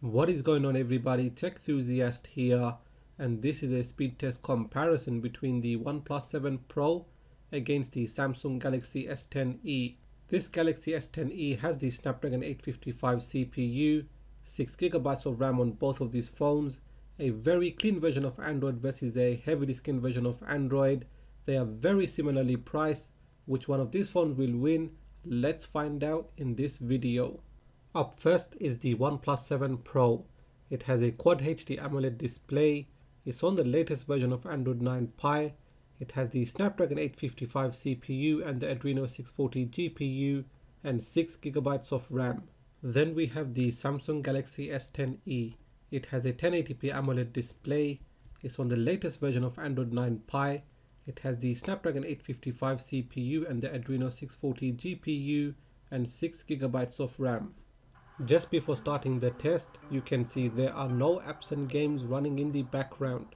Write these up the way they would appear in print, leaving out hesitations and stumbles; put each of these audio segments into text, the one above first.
What is going on, everybody? Tech enthusiast here, and this is a speed test comparison between the OnePlus 7 Pro against the Samsung Galaxy S10e. This Galaxy S10e has the Snapdragon 855 CPU, 6GB of RAM on both of these phones, a very clean version of Android versus a heavily skinned version of Android. They are very similarly priced. Which one of these phones will win? Let's find out in this video. Up first is the OnePlus 7 Pro. It has a Quad HD AMOLED display. It's on the latest version of Android 9 Pie. It has the Snapdragon 855 CPU and the Adreno 640 GPU and 6GB of RAM. Then we have the Samsung Galaxy S10e. It has a 1080p AMOLED display. It's on the latest version of Android 9 Pie. It has the Snapdragon 855 CPU and the Adreno 640 GPU and 6GB of RAM. Just before starting the test, you can see there are no apps and games running in the background.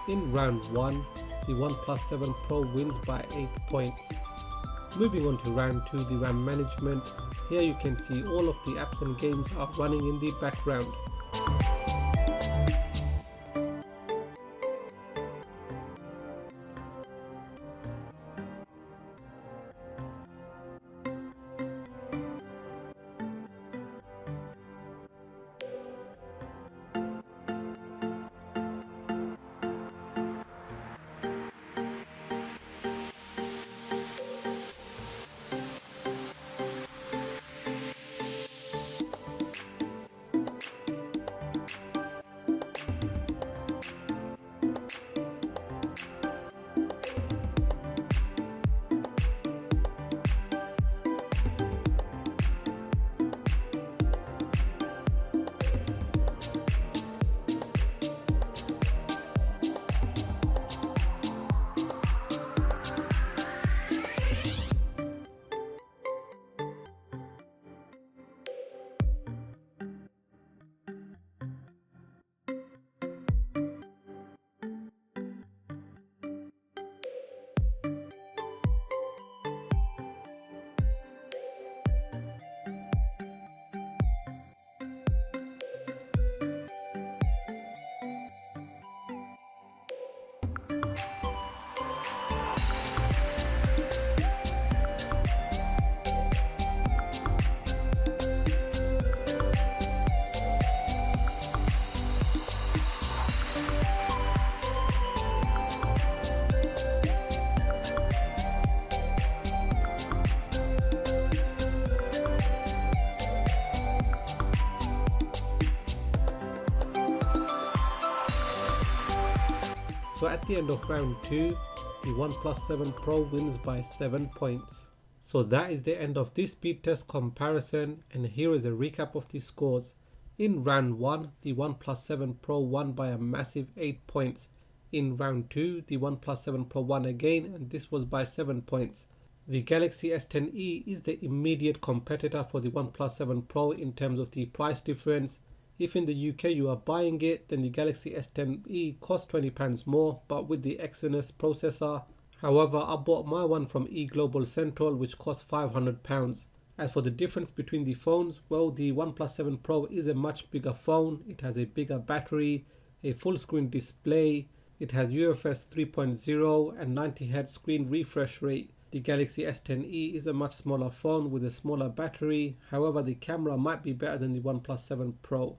In round 1, the OnePlus 7 Pro wins by 8 points. Moving on to round 2, the RAM management. Here you can see all of the apps and games are running in the background. So at the end of round 2, the OnePlus 7 Pro wins by 7 points. So that is the end of this speed test comparison, and here is a recap of the scores. In round 1, the OnePlus 7 Pro won by a massive 8 points. In round 2, the OnePlus 7 Pro won again, and this was by 7 points. The Galaxy S10e is the immediate competitor for the OnePlus 7 Pro in terms of the price difference. If in the UK you are buying it, then the Galaxy S10e costs £20 more, but with the Exynos processor. However, I bought my one from eGlobal Central, which costs £500. As for the difference between the phones, well, the OnePlus 7 Pro is a much bigger phone. It has a bigger battery, a full screen display, it has UFS 3.0 and 90Hz screen refresh rate. The Galaxy S10e is a much smaller phone with a smaller battery. However, the camera might be better than the OnePlus 7 Pro.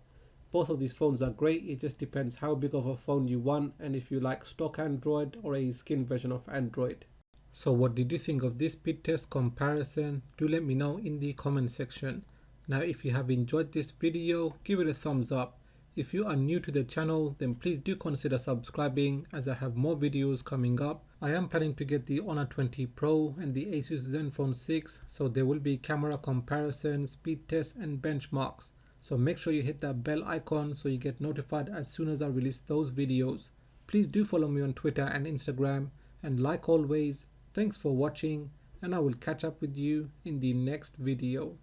Both of these phones are great, it just depends how big of a phone you want and if you like stock Android or a skin version of Android. So what did you think of this speed test comparison? Do let me know in the comment section. Now if you have enjoyed this video, give it a thumbs up. If you are new to the channel, then please do consider subscribing as I have more videos coming up. I am planning to get the Honor 20 Pro and the Asus Zenfone 6, so there will be camera comparisons, speed tests and benchmarks. So make sure you hit that bell icon so you get notified as soon as I release those videos. Please do follow me on Twitter and Instagram, and like always, thanks for watching, and I will catch up with you in the next video.